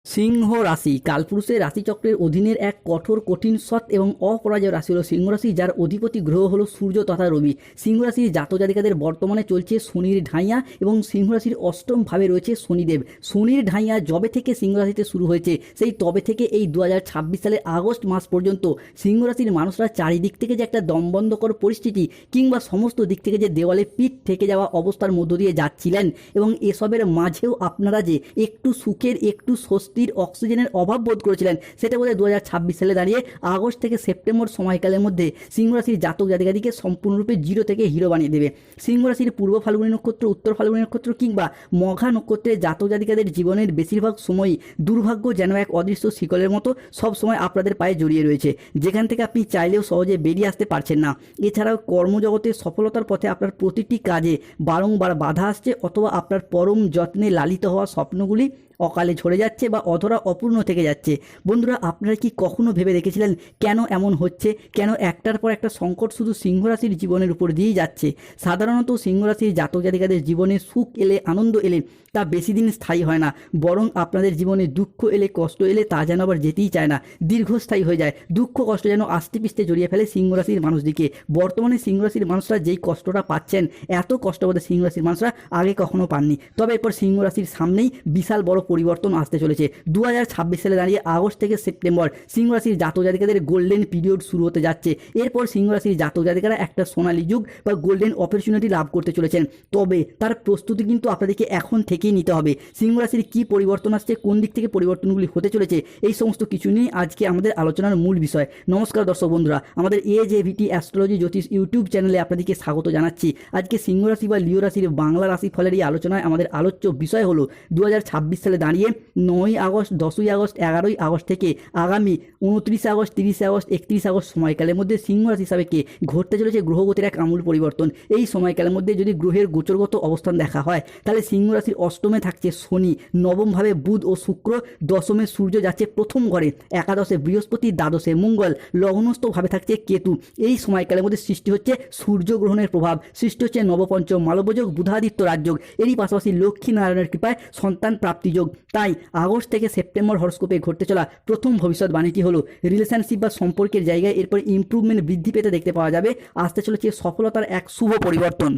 সিংহ রাশি কালপুরুষের রাশিচক্রের অধীনের এক কঠোর কঠিন সৎ এবং অপরাজয় রাশি হলো সিংহ রাশি, যার অধিপতি গ্রহ হলো সূর্য তথা রবি। সিংহ রাশির জাতক জাতিকাদের বর্তমানে চলছে শনির ঢাইয়া এবং সিংহ রাশির অষ্টম ভাবে রয়েছে শনিদেব। শনির ঢাইয়া যবে থেকে সিংহ রাশিতে শুরু হয়েছে সেই তবে থেকে এই 2026 সালের আগস্ট মাস পর্যন্ত সিংহ রাশির মানুষরা চারিদিক থেকে যে একটা দমবন্ধকর পরিস্থিতি কিংবা সমস্ত দিক থেকে যে দেওয়ালে পিঠ থেকে যাওয়া অবস্থার মধ্য দিয়ে যাচ্ছিলেন, এবং এসবের মাঝেও আপনারা যে একটু সুখের একটু স্বস্তির অক্সিজেনের অভাব বোধ করেছিলেন, সেটা বোধহয় 2026 সালে দাঁড়িয়ে আগস্ট থেকে সেপ্টেম্বর সময়কালের মধ্যে সিংহ রাশির জাতক জাতিকাদিকে সম্পূর্ণরূপে জিরো থেকে হিরো বানিয়ে দেবে। সিংহ রাশির পূর্ব ফাল্গুনী নক্ষত্র, উত্তর ফাল্গুনী নক্ষত্র কিংবা মঘা নক্ষত্রের জাতক জাতিকাদের জীবনের বেশিরভাগ সময়ই দুর্ভাগ্য যেন এক অদৃশ্য শিকলের মতো সব সময় আপনাদের পায়ে জড়িয়ে রয়েছে, যেখান থেকে আপনি চাইলেও সহজে বেরিয়ে আসতে পারছেন না। এছাড়াও কর্মজগতে সফলতার পথে আপনার প্রতিটি কাজে বারংবার বাধা আসছে, অথবা আপনার পরম যত্নে লালিত হওয়া স্বপ্নগুলি অকালে ঝরে যাচ্ছে বা অধরা অপূর্ণ থেকে যাচ্ছে। বন্ধুরা, আপনারা কি কখনো ভেবে দেখেছিলেন কেন এমন হচ্ছে? কেন একটার পর একটা সংকট শুধু সিংহ রাশির জীবনের উপর দিয়েই যাচ্ছে? সাধারণত সিংহ রাশির জাতক জাতিকাদের জীবনে সুখ এলে, আনন্দ এলে তা বেশি দিন স্থায়ী হয় না, বরং আপনাদের জীবনে দুঃখ এলে, কষ্ট এলে তা যেন আবার যেতেই চায় না, দীর্ঘস্থায়ী হয়ে যায়। দুঃখ কষ্ট যেন আস্তে পিস্তে জড়িয়ে ফেলে সিংহ রাশির মানুষদিকে। বর্তমানে সিংহ রাশির মানুষরা যেই কষ্টটা পাচ্ছেন, এত কষ্ট বোধহয় সিংহ রাশির মানুষরা আগে কখনো পাননি। তবে এরপর সিংহ রাশির সামনেই বিশাল বড় পরিবর্তন আসতে চলেছে। 2026 সালে দাঁড়িয়ে আগস্ট থেকে সেপ্টেম্বর সিংহ রাশির জাতক জাতিকাদের গোল্ডেন পিরিয়ড শুরু হতে যাচ্ছে। এরপর সিংহ রাশির জাতক জাতিকারা একটা সোনালী যুগ বা গোল্ডেন অপরচুনিটি লাভ করতে চলেছেন। তবে তার প্রস্তুতি কিন্তু আপনাদেরকে এখন থেকেই নিতে হবে। সিংহ রাশির কী পরিবর্তন আসছে, কোন দিক থেকে পরিবর্তনগুলি হতে চলেছে, এই সমস্ত কিছু নিয়ে আজকে আমাদের আলোচনার মূল বিষয়। নমস্কার দর্শক বন্ধুরা, আমাদের AJVT অ্যাস্ট্রোলজি জ্যোতিষ ইউটিউব চ্যানেলে আপনাদেরকে স্বাগত জানাচ্ছি। আজকে সিংহ রাশি বা লিও রাশির বাংলা রাশি ফলের এই আলোচনায় আমাদের আলোচ্য বিষয় হলো 2026 সালে দাঁড়িয়ে 9ই আগস্ট, 10ই আগস্ট, 11ই আগস্ট থেকে আগামী 29 আগস্ট, 30 আগস্ট, 31 আগস্ট সময়কালের মধ্যে সিংহ রাশি হিসাবে ঘটতে চলেছে গ্রহগতির এক আমূল পরিবর্তন। এই সময়কালের মধ্যে যদি গ্রহের গোচরগত অবস্থান দেখা হয়, তাহলে সিংহ রাশির অষ্টমে থাকছে শনি, নবমভাবে বুধ ও শুক্র, দশমে সূর্য যাচ্ছে প্রথম ঘরে, একাদশে বৃহস্পতি, দ্বাদশে মঙ্গল, লগ্নস্থভাবে থাকছে কেতু। এই সময়কালের মধ্যে সৃষ্টি হচ্ছে সূর্যগ্রহণের প্রভাব, সৃষ্টি হচ্ছে নবপঞ্চম মালবযোগ, বুধাদিত্য রাজযোগ, এরই পাশাপাশি লক্ষ্মী নারায়ণের কৃপায় সন্তান প্রাপ্তিযোগ। তাই আগস্ট থেকে সেপ্টেম্বর হরস্কোপে ঘটতে চলা প্রথম ভবিষ্যৎবাণীটি হলো রিলেশনশিপ বা সম্পর্কের জায়গায় এরপর ইমপ্রুভমেন্ট বৃদ্ধি পেতে দেখতে পাওয়া যাবে। আসতে চলেছে সফলতার এক শুভ পরিবর্তন।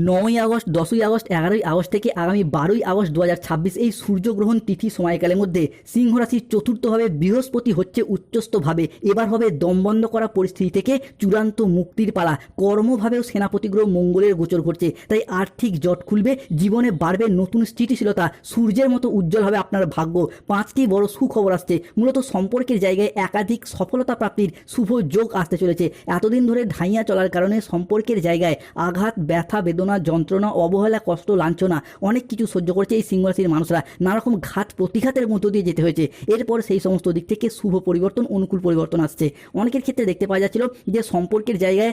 9ই আগস্ট, 10ই আগস্ট, 11ই আগস্ট থেকে আগামী 12ই আগস্ট 2026 এই সূর্যগ্রহণ তিথি সময়কালের মধ্যে সিংহ রাশির চতুর্থভাবে বৃহস্পতি হচ্ছে উচ্চস্থভাবে। এবার হবে দমবন্ধ করা পরিস্থিতি থেকে চূড়ান্ত মুক্তির পালা। কর্মভাবেও সেনাপতি গ্রহ মঙ্গলের গোচর ঘটছে, তাই আর্থিক জট খুলবে, জীবনে বাড়বে নতুন স্থিতিশীলতা, সূর্যের মতো উজ্জ্বল হবে আপনার ভাগ্য। 5টি বড় সুখবর আসছে, মূলত সম্পর্কের জায়গায় একাধিক সফলতা প্রাপ্তির শুভ যোগ আসতে চলেছে। এতদিন ধরে ঢাইয়া চলার কারণে সম্পর্কের জায়গায় আঘাত, ব্যথা, বেদনা, যন্ত্রণা, অবহেলা, কষ্ট, লাঞ্ছনা অনেক কিছু সহ্য করছে এই সিংহ রাশির মানুষরা। নানা রকম ঘাত প্রতিঘাতের মধ্য দিয়ে যেতে হয়েছে। এরপর সেই সমস্ত দিক থেকে শুভ পরিবর্তন, অনুকূল পরিবর্তন আসছে। অনেকের ক্ষেত্রে দেখতে পাওয়া যাচ্ছিল যে সম্পর্কের জায়গায়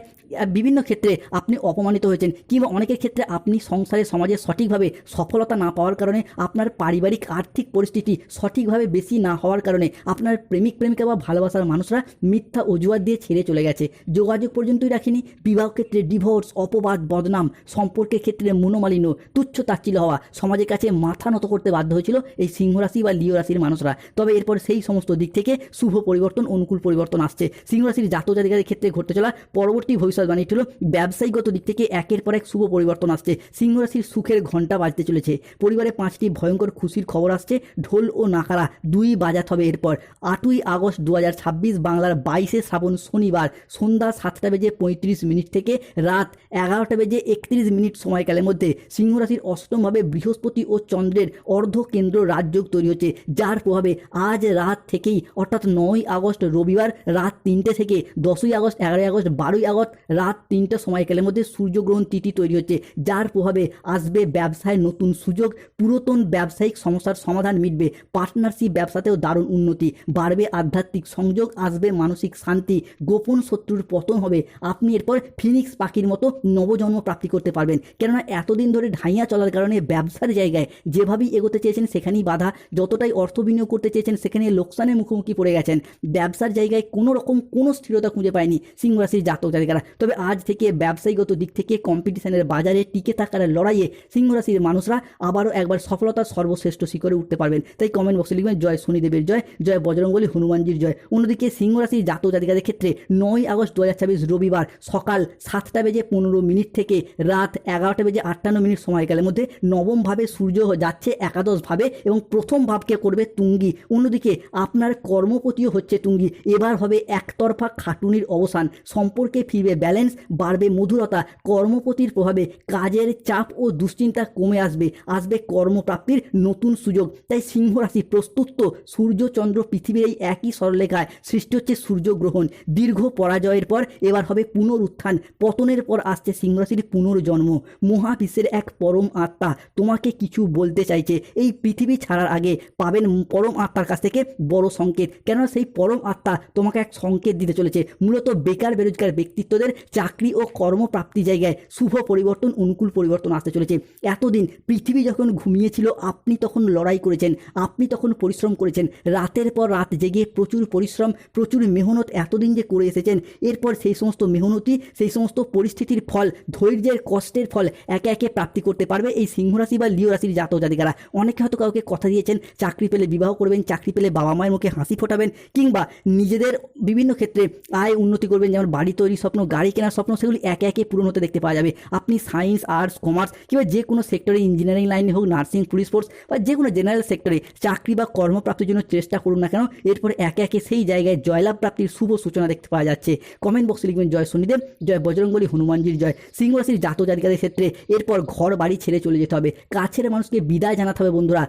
বিভিন্ন ক্ষেত্রে আপনি অপমানিত হয়েছেন, কিংবা অনেকের ক্ষেত্রে আপনি সংসারে সমাজে সঠিকভাবে সফলতা না পাওয়ার কারণে, আপনার পারিবারিক আর্থিক পরিস্থিতি সঠিকভাবে বেশি না হওয়ার কারণে আপনার প্রেমিক প্রেমিকা বা ভালোবাসার মানুষরা মিথ্যা অজুহাত দিয়ে ছেড়ে চলে গেছে, যোগাযোগ পর্যন্তই রাখেনি। বিবাহ ক্ষেত্রে ডিভোর্স, অপবাদ, বদনাম, সম্পর্কের ক্ষেত্রে মনোমালিন্য, তুচ্ছ তাচ্ছিল্য হওয়া, সমাজের কাছে মাথা নত করতে বাধ্য হয়েছিল এই সিংহ রাশি বা লিও রাশির মানুষরা। তবে এরপর সেই সমস্ত দিক থেকে শুভ পরিবর্তন, অনুকূল পরিবর্তন আসছে। সিংহ রাশির জাতক জাতিকাদের ক্ষেত্রে ঘটতে চলা পরবর্তী ভবিষ্যৎবাণীটি হলো ব্যবসায়িকগত দিক থেকে একের পর এক শুভ পরিবর্তন আসছে। সিংহ রাশির সুখের ঘণ্টা বাজতে চলেছে। পরিবারে 5টি ভয়ঙ্কর খুশির খবর আসছে। ঢোল ও নাকারা দুই বাজাত হবে এরপর। 8ই আগস্ট 2026 বাংলার 22শে শ্রাবণ শনিবার সন্ধ্যা 7:35 থেকে রাত 11:31 সময়কালের মধ্যে সিংহ রাশির অষ্টমভাবে বৃহস্পতি ও চন্দ্রের অর্ধকেন্দ্র রাজযোগ তৈরি হচ্ছে, যার প্রভাবে আজ রাত থেকেই অর্থাৎ 9ই আগস্ট রবিবার রাত 3টে থেকে 10ই আগস্ট, 11ই আগস্ট, 12ই আগস্ট রাত 3টে সময়কালের মধ্যে সূর্যগ্রহণ তিথি তৈরি হচ্ছে, যার প্রভাবে আসবে ব্যবসায় নতুন সুযোগ, পুরাতন ব্যবসায়িক সমস্যার সমাধান মিটবে, পার্টনারশিপ ব্যবসাতেও দারুণ উন্নতি, বাড়বে আধ্যাত্মিক সংযোগ, আসবে মানসিক শান্তি, গোপন শত্রুর পতন হবে। আপনি এরপর ফিনিক্স পাখির মতো নবজন্ম প্রাপ্তি করতে পারবেন। কেননা এতদিন ধরে ঢাইয়া চলার কারণে ব্যবসার জায়গায় যেভাবেই এগোতে চেয়েছেন সেখানেই বাধা, যতটাই অর্থ বিনিয়োগ করতে চেয়েছেন সেখানে লোকসানের মুখোমুখি পড়ে গেছেন। ব্যবসার জায়গায় কোনো রকম কোনো স্থিরতা খুঁজে পায়নি সিংহ রাশির জাতক জাতিকারা। তবে আজ থেকে ব্যবসায়িকগত দিক থেকে কম্পিটিশনের বাজারে টিকে থাকার লড়াইয়ে সিংহ রাশির মানুষরা আবারও একবার সফলতার সর্বশ্রেষ্ঠ শিখরে উঠতে পারবেন। তাই কমেন্ট বক্সে লিখবেন জয় শনিদেবের জয়, জয় বজরংবলী হনুমানজির জয়। অন্যদিকে সিংহ রাশির জাতক জাতিকাদের ক্ষেত্রে 9 আগস্ট 2026 রবিবার সকাল 7:15 থেকে রাত 11:58 সময়কালের মধ্যে নবম ভাবে সূর্য যাচ্ছে একাদশ ভাবে এবং প্রথম ভাবকে করবে তুঙ্গি। অন্যদিকে আপনার কর্মপতিও হচ্ছে তুঙ্গি। এবার হবে একতরফা খাটুনির অবসান, সম্পর্কে ফিরবে ব্যালেন্স, বাড়বে মধুরতা, কর্মপতির প্রভাবে কাজের চাপ ও দুশ্চিন্তা কমে আসবে, আসবে কর্মপ্রাপ্তির নতুন সুযোগ। তাই সিংহ রাশি প্রস্তুত তো। সূর্য চন্দ্র পৃথিবীর এই একই সরলরেখায় সৃষ্টি হচ্ছে সূর্যগ্রহণ। দীর্ঘ পরাজয়ের পর এবার হবে পুনরুত্থান, পতনের পর আসছে সিংহ রাশির পুনর্জন্ম। মহাবিশ্বের এক পরম আত্মা তোমাকে কিছু বলতে চাইছে। এই পৃথিবী ছাড়ার আগে পাবেন পরম আত্মার কাছ থেকে বড় সংকেত। কেননা সেই পরম আত্মা তোমাকে এক সংকেত দিতে চলেছে। মূলত বেকার বেরোজগার ব্যক্তিত্বদের চাকরি ও কর্মপ্রাপ্তি জায়গায় শুভ পরিবর্তন, অনুকূল পরিবর্তন আসতে চলেছে। এতদিন পৃথিবী যখন ঘুমিয়েছিল আপনি তখন লড়াই করেছেন, আপনি তখন পরিশ্রম করেছেন, রাতের পর রাত জেগে প্রচুর পরিশ্রম, প্রচুর মেহনত এতদিন যে করে এসেছেন। এরপর সেই সমস্ত মেহনতি, সেই সমস্ত পরিস্থিতির ফল, ধৈর্যের কষ্টের ফল একে একে প্রাপ্তি করতে পারবে এই সিংহ রাশি বা লিও রাশির জাতক জাতিকারা। অনেকে হয়তো কাউকে কথা দিয়েছেন চাকরি পেলে বিবাহ করবেন, চাকরি পেলে বাবা মায়ের মুখে হাসি ফোটাবেন, কিংবা নিজেদের বিভিন্ন ক্ষেত্রে আয় উন্নতি করবেন, যেমন বাড়ি তৈরির স্বপ্ন, গাড়ি কেনার স্বপ্ন, সেগুলি একে একে পূরণ হতে দেখতে পাওয়া যাবে। আপনি সায়েন্স, আর্টস, কমার্স কিংবা যে কোনো সেক্টরে, ইঞ্জিনিয়ারিং লাইনে হোক, নার্সিং, পুলিশ ফোর্স বা যে কোনো জেনারেল সেক্টরে চাকরি বা কর্মপ্রাপ্তির জন্য চেষ্টা করুন না কেন, এরপর একে একে সেই জায়গায় জয়লাভ প্রাপ্তির শুভ সূচনা দেখতে পাওয়া যাচ্ছে। কমেন্ট বক্সে লিখবেন জয় শনিদেব, জয় বজরংবলী হনুমানজির জয়। সিংহ রাশির জাতক জাতিকাদের ক্ষেত্রে এরপর ঘর বাড়ি ছেড়ে চলে যেতে হবে, কাছের মানুষকে বিদায় জানাতে হবে বন্ধুরা।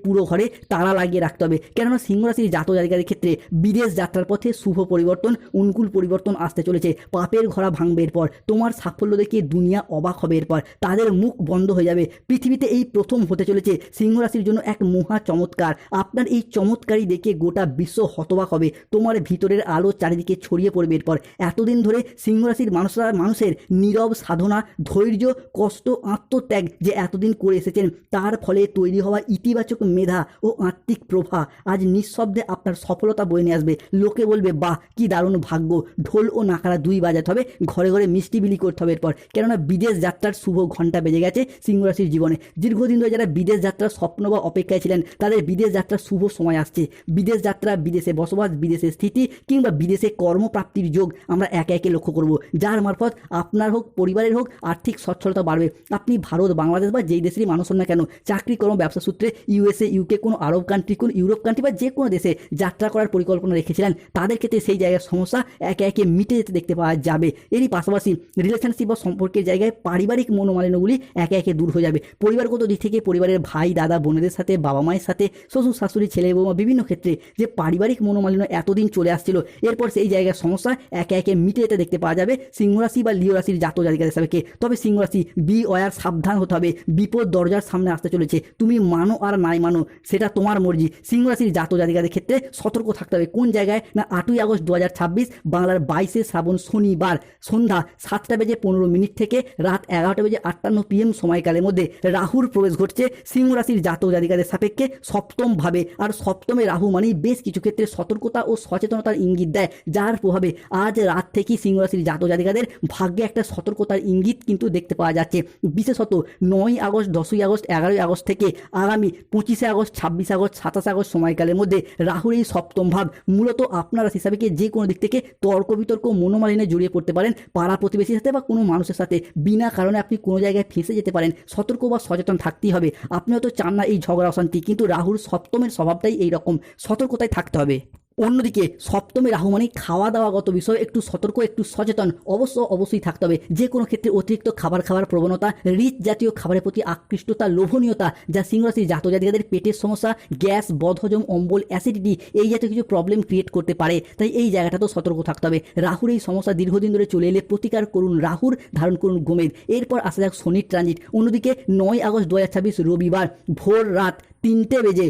পুরো ঘরে তালা লাগিয়ে রাখতে হবে। কেননা সিংহ রাশির জাতক জাতিকাদের ক্ষেত্রে বিদেশ যাত্রার পথে শুভ পরিবর্তন, অনুকূল পরিবর্তন আসতে চলেছে। পাপের ঘোড়া ভাঙবে এরপর, তোমার সাফল্য দেখে দুনিয়া অবাক হবে এরপর, তাদের মুখ বন্ধ হয়ে যাবে। পৃথিবীতে এই প্রথম হতে চলেছে সিংহ রাশির জন্য এক মহা চমৎকার। আপনার এই চমৎকারী দেখে গোটা বিশ্ব হতবাক হবে, তোমার ভিতরের আলো চারিদিকে ছড়িয়ে পড়বে এরপর। এতদিন ধরে সিংহ রাশির মানুষের নীরব সাধনা, ধৈর্য, কষ্ট, আত্মত্যাগ যে এতদিন করে এসেছেন, তার ফলে তৈরি হওয়া ইতিবাচক মেধা ও আত্মিক প্রভা আজ নিঃশব্দে আপনার সফলতা বয়ে নিয়ে আসবে। লোকে বলবে বাহ কি দারুণ ভাগ্য, ঢোল ও নাকারা দুই বাজাতে হবে, ঘরে ঘরে মিষ্টি বিলি করতে হবে এরপর। কেননা বিদেশ যাত্রার শুভ ঘণ্টা বেজে গেছে সিংহ রাশির জীবনে। দীর্ঘদিন ধরে যারা বিদেশ যাত্রার স্বপ্ন বা অপেক্ষায় ছিলেন তাদের বিদেশ যাত্রার শুভ সময় আসছে। বিদেশ যাত্রা, বিদেশে বসবাস, বিদেশে স্থিতি কিংবা বিদেশে কর্মপ্রাপ্তির যোগ আমরা একে একে লক্ষ্য করব, যার মারফত আপনার হোক, পরিবারের হোক, আর্থিক সচ্ছলতা বাড়বে। আপনি ভারত, বাংলাদেশ বা যেই দেশেরই মানুষ হন না কেন, চাকরি, কর্ম, ব্যবসা সূত্রে ইউএসএ, ইউকে, কোনো আরব কান্ট্রি, কোন ইউরোপ কান্ট্রি বা যে কোনো দেশে যাত্রা করার পরিকল্পনা রেখেছিলেন, তাদের ক্ষেত্রে সেই জায়গার সমস্যা একে একে মিটে যেতে দেখতে পাওয়া যাবে। এরই পাশাপাশি রিলেশনশিপ বা সম্পর্কের জায়গায় পারিবারিক মনোমালিন্যগুলি একে একে দূর হয়ে যাবে। পরিবারগত দিক থেকে পরিবারের ভাই, দাদা, বোনেদের সাথে, বাবা মায়ের সাথে, শ্বশুর শাশুড়ি, ছেলে বৌমা, বিভিন্ন ক্ষেত্রে যে পারিবারিক মনোমালিন্য এতদিন চলে আসছিল, এরপর সেই জায়গার সমস্যা একে একে মিটে যেতে দেখতে পাওয়া যাবে সিংহ রাশি বা লিও রাশির জাতক জাতিকাদের সাথে। তবে সিংহ রাশি বি ওয়ার, সাবধান হতে হবে, বিপদ দরজার সামনে আসতে চলেছে। তুমি মানো আর নাই মানো সেটা তোমার মর্জি। সিংহ রাশির জাতক জাতিকাদের ক্ষেত্রে সতর্ক থাকতে হবে। কোন জায়গায় না, 8ই আগস্ট 2026 বাংলার 22শে শ্রাবণ শনিবার সন্ধ্যা 7:15 থেকে রাত 11:58 PM সময়কালের মধ্যে রাহুর প্রবেশ ঘটছে সিংহ রাশির জাতক জাতিকাদের সাপেক্ষে সপ্তম ভাবে। আর সপ্তমে রাহু মানেই বেশ কিছু ক্ষেত্রে সতর্কতা ও সচেতনতার ইঙ্গিত দেয়, যার প্রভাবে আজ রাত থেকেই সিংহ রাশির জাতক জাতিকাদের ভাগ্যে একটা সতর্কতার ইঙ্গিত কিন্তু দেখতে পাওয়া যাচ্ছে। বিশেষত 9ই আগস্ট, 10ই আগস্ট, 11ই আগস্ট থেকে আগামী 25শে আগস্ট, 26শে আগস্ট, 27শে আগস্ট সময়কালের মধ্যে রাহুর এই সপ্তম ভাব মূলত আপনার রাশি হিসাবে যে কোনো দিক থেকে তর্ক বিতর্ক, মনোমালিন্যে জড়িয়ে পড়তে পারেন, পাড়া প্রতিবেশীর সাথে বা কোনো মানুষের সাথে বিনা কারণে আপনি কোনো জায়গায় ফেঁসে যেতে পারেন। সতর্ক বা সচেতন থাকতেই হবে। আপনি হয়তো চান না এই ঝগড়া অশান্তি, কিন্তু রাহুর সপ্তমের স্বভাবটাই এইরকম, সতর্কতায় থাকতে হবে। অন্যদিকে সপ্তমে রাহু মানে খাওয়া দাওয়াগত বিষয়ে একটু সতর্ক, একটু সচেতন অবশ্যই থাকতে হবে। যে কোনো ক্ষেত্রে অতিরিক্ত খাবার প্রবণতা, রিচ জাতীয় খাবারের প্রতি আকৃষ্টতা, লোভনীয়তা, যা সিংহ রাশির জাতক জাতিকাদের পেটের সমস্যা, গ্যাস, বদহজম, অম্বল, অ্যাসিডিটি এই জাতীয় কিছু প্রবলেম ক্রিয়েট করতে পারে। তাই এই জায়গাটাতেও সতর্ক থাকতে হবে। রাহুর এই সমস্যা দীর্ঘদিন ধরে চলে এলে প্রতিকার করুন রাহুর, ধারণ করুন গোমেদ। এরপর আসা যাক শনির ট্রানজিট। অন্যদিকে 9ই আগস্ট 2026 রবিবার ভোর রাত 3টে বেজে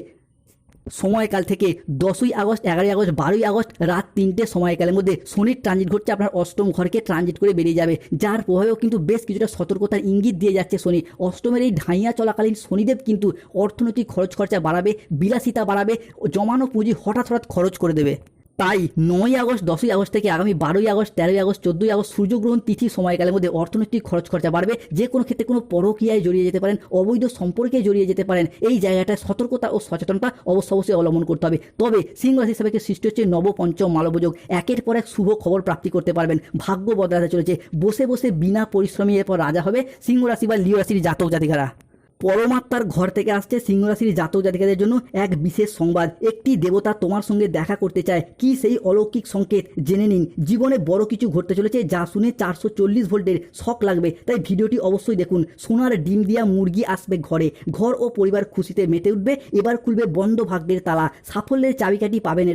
সময়কাল থেকে 10ই আগস্ট, 11ই আগস্ট, 12ই আগস্ট রাত 3টে সময়কালের মধ্যে শনির ট্রানজিট ঘটছে, আপনার অষ্টম ঘরকে ট্রানজিট করে বেরিয়ে যাবে, যার প্রভাবেও কিন্তু বেশ কিছুটা সতর্কতার ইঙ্গিত দিয়ে যাচ্ছে শনি। অষ্টমের এই ঢাইয়া চলাকালীন শনিদেব কিন্তু অর্থনৈতিক খরচ খরচা বাড়াবে, বিলাসিতা বাড়াবে, জমানো পুঁজি হঠাৎ হঠাৎ খরচ করে দেবে। তাই 9ই আগস্ট, 10ই আগস্ট থেকে আগামী 12ই আগস্ট, 13ই আগস্ট, 14ই আগস্ট সূর্যগ্রহণ তিথি সময়কালের মধ্যে অর্থনৈতিক খরচ খরচা বাড়বে। যে কোনো ক্ষেত্রে কোনো পরকীয়ায় জড়িয়ে যেতে পারেন, অবৈধ সম্পর্কে জড়িয়ে যেতে পারেন। এই জায়গাটায় সতর্কতা ও সচেতনতা অবশ্যই অবলম্বন করতে হবে। তবে সিংহ রাশি হিসাবে সৃষ্টি হচ্ছে নব পঞ্চম মালবযোগ, একের পর এক শুভ খবর প্রাপ্তি করতে পারবেন, ভাগ্য বদলাতে চলেছে। বসে বসে বিনা পরিশ্রমী এরপর রাজা হবে সিংহ রাশি বা লিও রাশির জাতক জাতিকারা। পরমাত্মার ঘর থেকে আসছে সিংহ রাশির জাতক জাতিকাদের জন্য এক বিশেষ সংবাদ। একটি দেবতা তোমার সঙ্গে দেখা করতে চায়। কি সেই অলৌকিক সংকেত জেনে নিন। জীবনে বড় কিছু ঘটতে চলেছে, যা শুনে 440 ভোল্টের শক লাগবে। তাই ভিডিওটি অবশ্যই দেখুন। সোনার ডিম দিয়া মুরগি আসবে ঘরে, ঘর ও পরিবার খুশিতে মেতে উঠবে। এবার খুলবে বন্ধ ভাগ্যের তালা, সাফল্যের চাবিকাঠি পাবেন।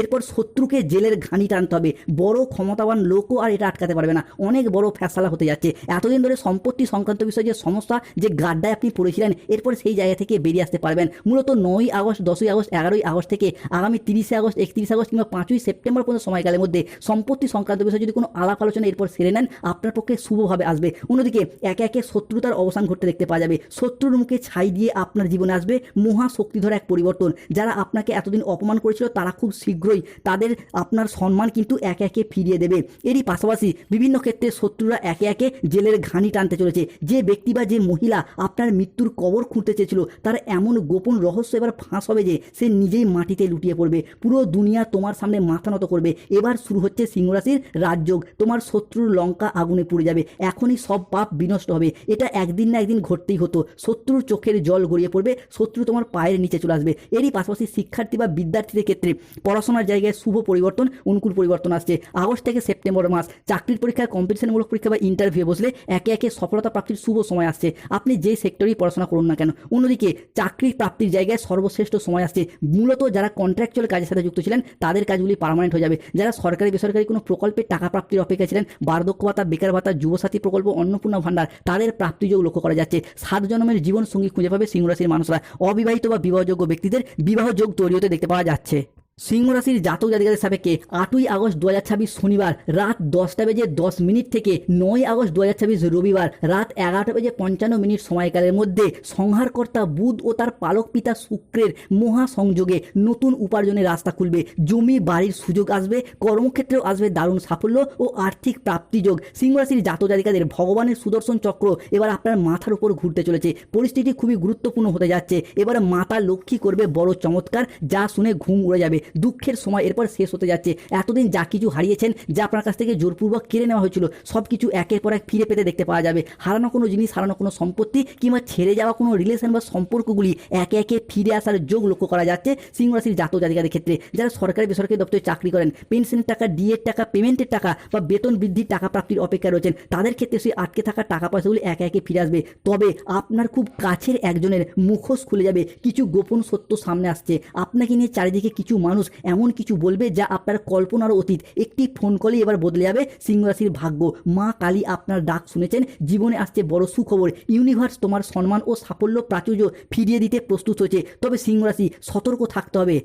এরপর শত্রুকে জেলের ঘানি টানতে হবে। বড় ক্ষমতাবান লোকও আর এটা আটকাতে পারবে না। অনেক বড় ফ্যাসলা হতে যাচ্ছে। এতদিন ধরে সম্পত্তি সংক্রান্ত বিষয়ে যে সমস্যা, যে গাড্ডায় আপনি পড়েছিলেন, এরপর সেই জায়গা থেকে বেরিয়ে আসতে পারবেন। মূলত 9ই আগস্ট, 10ই আগস্ট, 11ই আগস্ট থেকে আগামী 30শে আগস্ট, 31 আগস্ট কিংবা 5ই সেপ্টেম্বর পর্যন্ত সময়কালের মধ্যে সম্পত্তি সংক্রান্ত বিষয়ে যদি কোনো আলাপ আলোচনা এরপর সেরে নেন, আপনার পক্ষে শুভভাবে আসবে। অন্যদিকে একে একে শত্রুতার অবসান ঘটতে দেখতে পাওয়া যাবে। শত্রুর মুখে ছাই দিয়ে আপনার জীবনে আসবে মহা শক্তিধর এক পরিবর্তন। যারা আপনাকে এতদিন অপমান করেছিল, তারা খুব শীঘ্রই তাদের আপনার সম্মান কিন্তু একে একে ফিরিয়ে দেবে। এরই পাশাপাশি বিভিন্ন ক্ষেত্রে শত্রুরা একে একে জেলের ঘানি টানতে চলেছে। যে ব্যক্তি বা যে মহিলা আপনার মৃত্যুর কবর খুঁড়তে চেয়েছিল, তার এমন গোপন রহস্য এবার ফাঁস হবে যে সে নিজেই মাটিতে লুটিয়ে পড়বে। পুরো দুনিয়া তোমার সামনে মাথা নত করবে। এবার শুরু হচ্ছে সিংহ রাশির রাজযোগ। তোমার শত্রুর লঙ্কা আগুনে পুড়ে যাবে। এখনই সব পাপ বিনষ্ট হবে। এটা একদিন না একদিন ঘটতেই হতো। শত্রুর চোখের জল গড়িয়ে পড়বে। শত্রু তোমার পায়ের নিচে চলে আসবে। এরই পাশাপাশি শিক্ষার্থী বা বিদ্যার্থীদের ক্ষেত্রে পড়াশোনার জায়গায় শুভ পরিবর্তন, অনুকূল পরিবর্তন আসছে। আগস্ট থেকে সেপ্টেম্বর মাস চাকরির পরীক্ষা, কম্পিটিশনমূলক পরীক্ষা বা ইন্টারভিউ বসলে একে একে সফলতা প্রাপ্তির শুভ সময় আসছে। আপনি যে সেক্টরেই পড়াশোনা করুন না কেন। অন্যদিকে চাকরি প্রাপ্তির জায়গায় সর্বশ্রেষ্ঠ সময় আসছে। মূলত যারা কন্ট্রাকচুয়াল কাজের সাথে যুক্ত ছিলেন, তাদের কাজগুলি পার্মানেন্ট হয়ে যাবে। যারা সরকারি বেসরকারি কোনো প্রকল্পের টাকা প্রাপ্তির অপেক্ষা ছিলেন, বার্ধক্য ভাতা, বেকার ভাতা, যুবসাথী প্রকল্প, অন্নপূর্ণা ভান্ডার, তাদের প্রাপ্তিযোগ লক্ষ্য করা যাচ্ছে। 7 জন্মের জীবন সঙ্গী খুঁজে পাবে সিংহ রাশির মানুষরা। অবিবাহিত বা বিবাহযোগ্য ব্যক্তিদের বিবাহ যোগ তৈরি হতে দেখতে পাওয়া যাচ্ছে। সিংহ রাশির জাতক জাতিকাদের সাপেক্ষে 8ই আগস্ট 2026 শনিবার রাত 10:10 থেকে 9ই আগস্ট 2026 রবিবার রাত 11:55 সময়কালের মধ্যে সংহারকর্তা বুধ ও তার পালক পিতা শুক্রের মহা সংযোগে নতুন উপার্জনের রাস্তা খুলবে। জমি বাড়ির সুযোগ আসবে। কর্মক্ষেত্রেও আসবে দারুণ সাফল্য ও আর্থিক প্রাপ্তিযোগ। সিংহ রাশির জাতক জাতিকাদের ভগবানের সুদর্শন চক্র এবার আপনার মাথার উপর ঘুরতে চলেছে। পরিস্থিতি খুবই গুরুত্বপূর্ণ হতে যাচ্ছে। এবার মাতা লক্ষ্মী করবে বড় চমৎকার, যা শুনে ঘুম উড়ে যাবে। দুঃখের সময় এরপর শেষ হতে যাচ্ছে। এতদিন যা কিছু হারিয়েছেন, যা আপনার কাছ থেকে জোরপূর্বক কেড়ে নেওয়া হয়েছিল, সব কিছু একের পর এক ফিরে পেতে দেখতে পাওয়া যাবে। হারানো কোনো জিনিস, হারানো কোনো সম্পত্তি কিংবা ছেড়ে যাওয়া কোনো রিলেশন বা সম্পর্কগুলি একে একে ফিরে আসার যোগ লক্ষ্য করা যাচ্ছে সিংহ রাশির জাতক জাতিকাদের ক্ষেত্রে। যারা সরকারি বেসরকারি দপ্তরে চাকরি করেন, পেনশনের টাকা, ডিএর টাকা, পেমেন্টের টাকা বা বেতন বৃদ্ধির টাকা প্রাপ্তির অপেক্ষা রয়েছেন, তাদের ক্ষেত্রে সেই আটকে থাকা টাকা পয়সাগুলি একে একে ফিরে আসবে। তবে আপনার খুব কাছের একজনের মুখোশ খুলে যাবে। কিছু গোপন সত্য সামনে আসছে। আপনাকে নিয়ে চারিদিকে কিছু মানুষ এমন কিছু বলবে যা আপনার কল্পনারও অতীত। একটি ফোন কলই এবার বদলে যাবে সিংহ রাশির ভাগ্য। মা কালী আপনার ডাক শুনেছেন। জীবনে আসছে বড় সুখবর। ইউনিভার্স তোমার সম্মান ও সাফল্য প্রাচুর্য ফিরিয়ে দিতে প্রস্তুত হয়েছে। তবে সিংহ রাশি সতর্ক থাকতে হবে।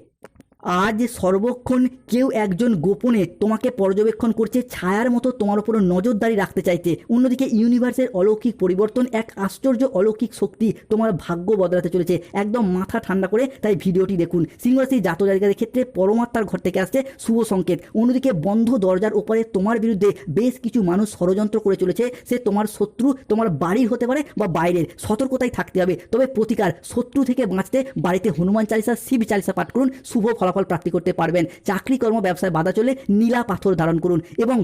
আজ সর্বক্ষণ কেউ একজন গোপনে তোমাকে পর্যবেক্ষণ করছে, ছায়ার মতো তোমার উপর নজরদারি রাখতে চাইছে। অন্যদিকে ইউনিভার্সের অলৌকিক পরিবর্তন, এক আশ্চর্য অলৌকিক শক্তি তোমার ভাগ্য বদলাতে চলেছে। একদম মাথা ঠান্ডা করে তাই ভিডিওটি দেখুন। সিংহ রাশির জাতক জাতিকাদের ক্ষেত্রে পরমাত্মার ঘর থেকে আসছে শুভ সংকেত। অন্যদিকে বন্ধ দরজার উপরে তোমার বিরুদ্ধে বেশ কিছু মানুষ ষড়যন্ত্র করে চলেছে। সে তোমার শত্রু, তোমার বাড়ির হতে পারে বা বাইরের। সতর্কতায় থাকতে হবে। তবে প্রতিকার, শত্রু থেকে বাঁচতে বাড়িতে হনুমান চালিসা, শিব চালিসা পাঠ করুন। শুভ ফলাফল প্রাপ্তি করতে পারবেন। চাকরি, কর্ম, ব্যবসায় বাধা চলে নীলা পাথর ধারণ করুন এবং